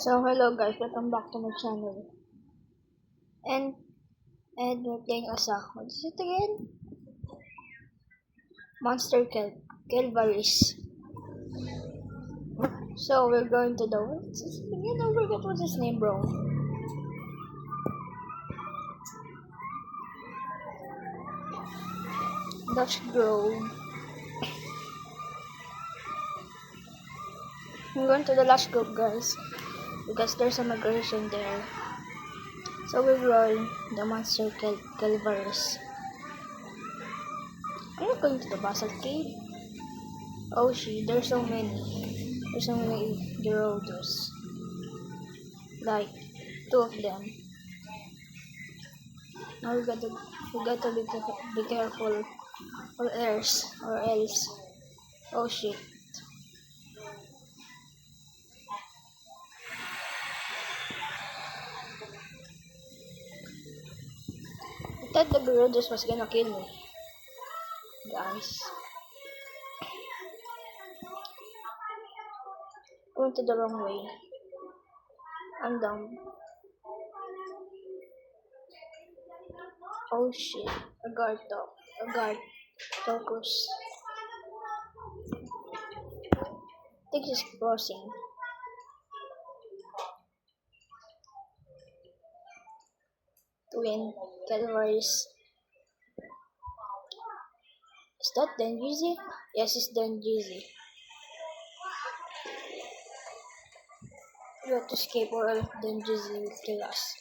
So hello guys, welcome back to my channel. And we're playing Asa. What is it again? Monster Calvaries. So we're going to the what's his again? I forgot what's his name, bro. Dutch Grove. We're going to the Lush Grove, guys, because there's a migration there. So we're going the Monster Calvaries. I'm not going to the Basalt Cave. Oh shit, there's so many. There's so many Gerudos. Like 2 of them. Now we got to be careful or else. Oh shit. I thought the Gerudos was gonna kill me. Guys. Went to the wrong way. I'm dumb. Oh shit. A guard talk. A guard. Focus. I think he's crossing. Twin Calvaries. Is that Denjizi? Yes, it's Denjizi. We have to escape or else Denjizi will kill us.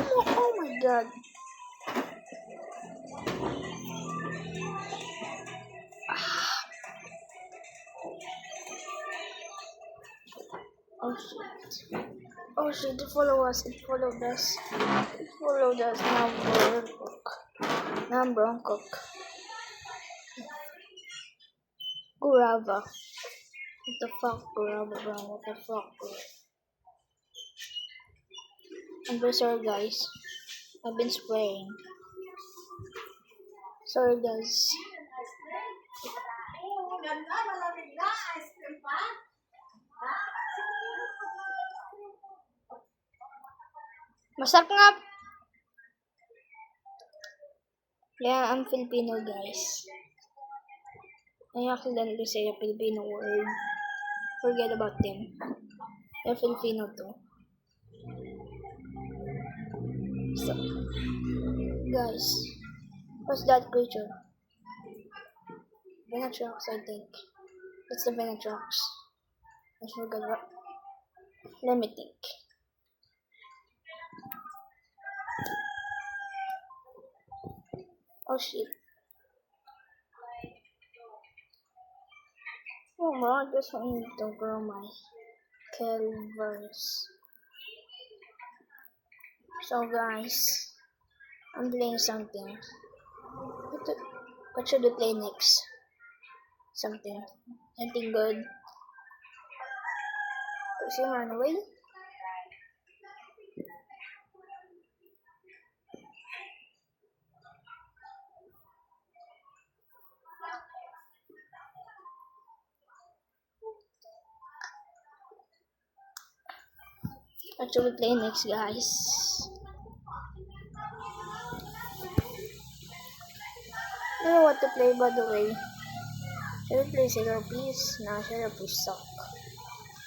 Oh my god. Oh shit. Oh shit, it followed us. It followed us. It followed us. Now Broncock. Gurava. What the fuck, Gurava, bro? What the fuck, bro? I'm very sorry, guys. I've been spraying. Sorry, guys. Masarap nga. Yeah, I'm Filipino, guys. I accidentally say a Filipino word. Forget about them. They're Filipino too. So, guys, what's that creature? Venatrox, I think. That's the Venatrox. I forgot what. Let me think. Oh shit. Oh my, I just need to grow my Calvaries. So guys, I'm playing something. What should we play next? Something good. Does he run away? What should we play next, guys? I don't know what to play, by the way. Should we play Sailor Please? Nah, Sailor Please suck.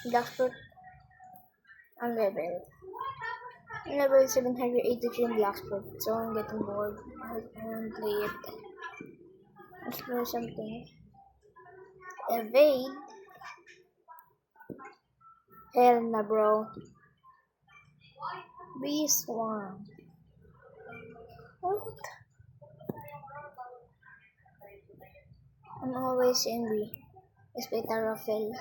Blackfoot. I'm level 783 in Blackfoot, so I'm getting bored. I won't play it. Let's play something. Evade? Hell nah, bro. B-Swarm. What? I'm always angry. Especially Rafael.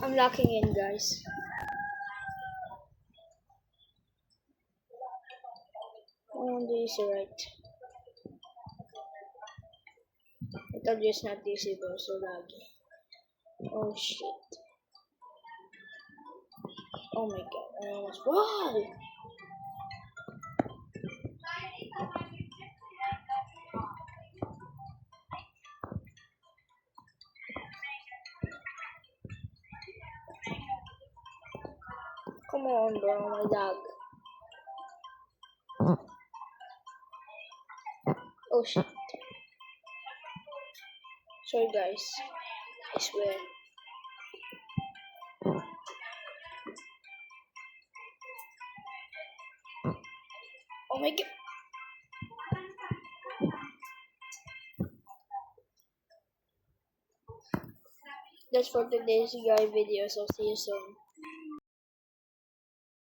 I'm locking in, guys. Oh, this is right. I told you it's not easy, bro. So laggy. Oh shit. Oh my god. I almost. Wow! Come on, bro, my dog. Oh shit. Sorry guys. I swear. Oh my god. That's for today's guy video, so see you soon.